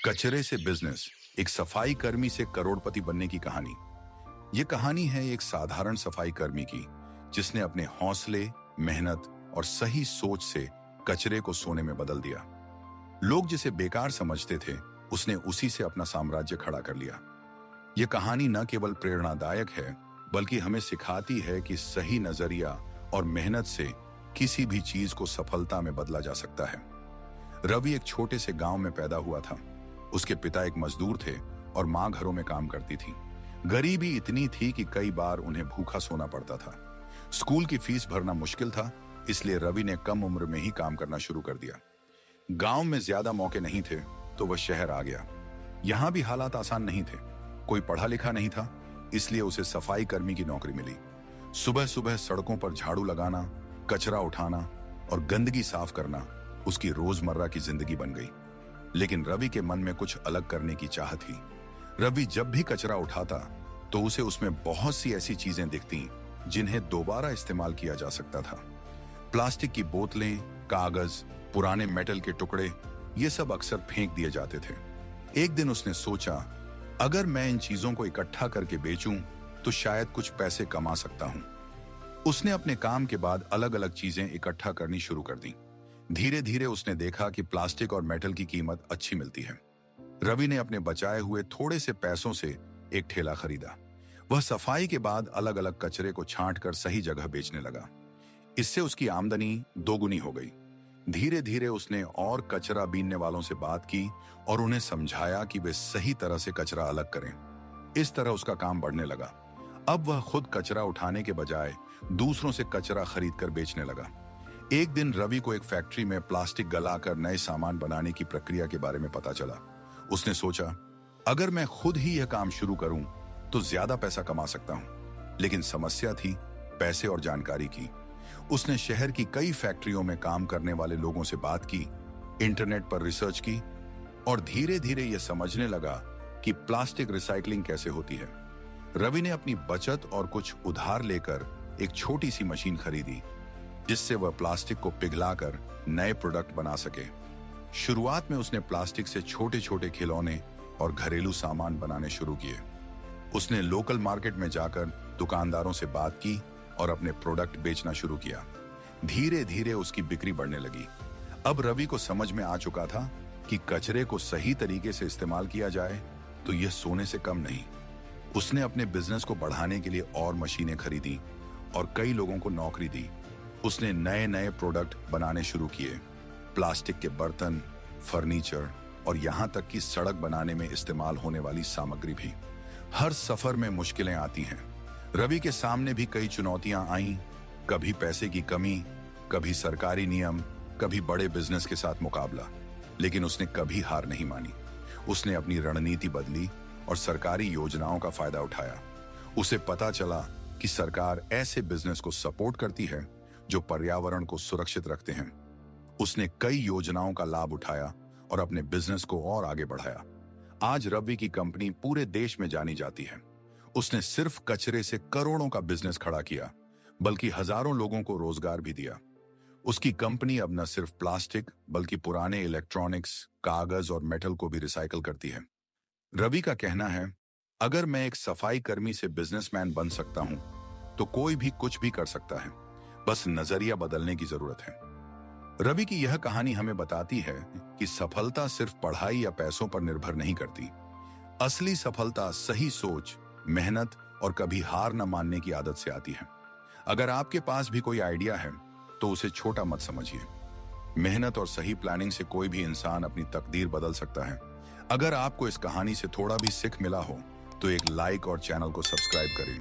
कचरे से बिजनेस, एक सफाई कर्मी से करोड़पति बनने की कहानी। ये कहानी है एक साधारण सफाई कर्मी की, जिसने अपने हौसले, मेहनत और सही सोच से कचरे को सोने में बदल दिया। लोग जिसे बेकार समझते थे, उसने उसी से अपना साम्राज्य खड़ा कर लिया। ये कहानी न केवल प्रेरणादायक है, बल्कि हमें सिखाती है कि सही नजरिया और मेहनत से किसी भी चीज को सफलता में बदला जा सकता है। रवि एक छोटे से गांव में पैदा हुआ था। उसके पिता एक मजदूर थे और मां घरों में काम करती थी। गरीबी इतनी थी कि कई बार उन्हें भूखा सोना पड़ता था। स्कूल की फीस भरना मुश्किल था, इसलिए रवि ने कम उम्र में ही काम करना शुरू कर दिया। गांव में ज्यादा मौके नहीं थे, तो वह शहर आ गया। यहां भी हालात आसान नहीं थे। कोई पढ़ा लिखा नहीं था, इसलिए उसे सफाई कर्मी की नौकरी मिली। सुबह सुबह सड़कों पर झाड़ू लगाना, कचरा उठाना और गंदगी साफ करना उसकी रोजमर्रा की जिंदगी बन गई। लेकिन रवि के मन में कुछ अलग करने की चाह थी। रवि जब भी कचरा उठाता, तो उसे उसमें बहुत सी ऐसी चीजें दिखती जिन्हें दोबारा इस्तेमाल किया जा सकता था। प्लास्टिक की बोतलें, कागज, पुराने मेटल के टुकड़े, ये सब अक्सर फेंक दिए जाते थे। एक दिन उसने सोचा, अगर मैं इन चीजों को इकट्ठा करके बेचूं, तो शायद कुछ पैसे कमा सकता हूं। उसने अपने काम के बाद अलग अलग चीजें इकट्ठा करनी शुरू कर दी। धीरे धीरे उसने देखा कि प्लास्टिक और मेटल की कीमत अच्छी मिलती है। रवि ने अपने बचाए हुए थोड़े से पैसों से एक ठेला खरीदा। वह सफाई के बाद अलग अलग कचरे को छांट कर सही जगह बेचने लगा। इससे उसकी आमदनी दोगुनी हो गई। धीरे धीरे उसने और कचरा बीनने वालों से बात की और उन्हें समझाया कि वे सही तरह से कचरा अलग करें। इस तरह उसका काम बढ़ने लगा। अब वह खुद कचरा उठाने के बजाय दूसरों से कचरा खरीद कर बेचने लगा। एक दिन रवि को एक फैक्ट्री में प्लास्टिक गलाकर नए सामान बनाने की प्रक्रिया के बारे में पता चला। उसने सोचा, अगर मैं खुद ही यह काम शुरू करूं, तो ज्यादा पैसा कमा सकता हूं। लेकिन समस्या थी पैसे और जानकारी की। उसने शहर की कई फैक्ट्रियों में काम करने वाले लोगों से बात की, इंटरनेट पर रिसर्च की और धीरे धीरे यह समझने लगा कि प्लास्टिक रिसाइकलिंग कैसे होती है। रवि ने अपनी बचत और कुछ उधार लेकर एक छोटी सी मशीन खरीदी, जिससे वह प्लास्टिक को पिघलाकर नए प्रोडक्ट बना सके। शुरुआत में उसने प्लास्टिक से छोटे छोटे खिलौने और घरेलू सामान बनाने शुरू किए। उसने लोकल मार्केट में जाकर दुकानदारों से बात की और अपने प्रोडक्ट बेचना शुरू किया। धीरे धीरे उसकी बिक्री बढ़ने लगी। अब रवि को समझ में आ चुका था कि कचरे को सही तरीके से इस्तेमाल किया जाए तो यह सोने से कम नहीं। उसने अपने बिजनेस को बढ़ाने के लिए और मशीनें खरीदी और कई लोगों को नौकरी दी। उसने नए नए प्रोडक्ट बनाने शुरू किए, प्लास्टिक के बर्तन, फर्नीचर और यहां तक कि सड़क बनाने में इस्तेमाल होने वाली सामग्री भी। हर सफर में मुश्किलें आती हैं। रवि के सामने भी कई चुनौतियां आईं, कभी पैसे की कमी, कभी सरकारी नियम, कभी बड़े बिजनेस के साथ मुकाबला। लेकिन उसने कभी हार नहीं मानी। उसने अपनी रणनीति बदली और सरकारी योजनाओं का फायदा उठाया। उसे पता चला कि सरकार ऐसे बिजनेस को सपोर्ट करती है जो पर्यावरण को सुरक्षित रखते हैं। उसने कई योजनाओं का लाभ उठाया और अपने बिजनेस को और आगे बढ़ाया। आज रवि की कंपनी पूरे देश में जानी जाती है। उसने सिर्फ कचरे से करोड़ों का बिजनेस खड़ा किया, बल्कि हजारों लोगों को रोजगार भी दिया। उसकी कंपनी अब न सिर्फ प्लास्टिक, बल्कि पुराने इलेक्ट्रॉनिक्स, कागज और मेटल को भी रिसाइकल करती है। रवि का कहना है, अगर मैं एक सफाई कर्मी से बिजनेसमैन बन सकता हूं, तो कोई भी कुछ भी कर सकता है। बस नजरिया बदलने की जरूरत है। रवि की यह कहानी हमें बताती है कि सफलता सिर्फ पढ़ाई या पैसों पर निर्भर नहीं करती। असली सफलता सही सोच, मेहनत और कभी हार न मानने की आदत से आती है। अगर आपके पास भी कोई आइडिया है, तो उसे छोटा मत समझिए। मेहनत और सही प्लानिंग से कोई भी इंसान अपनी तकदीर बदल सकता है। अगर आपको इस कहानी से थोड़ा भी सीख मिला हो, तो एक लाइक और चैनल को सब्सक्राइब करें।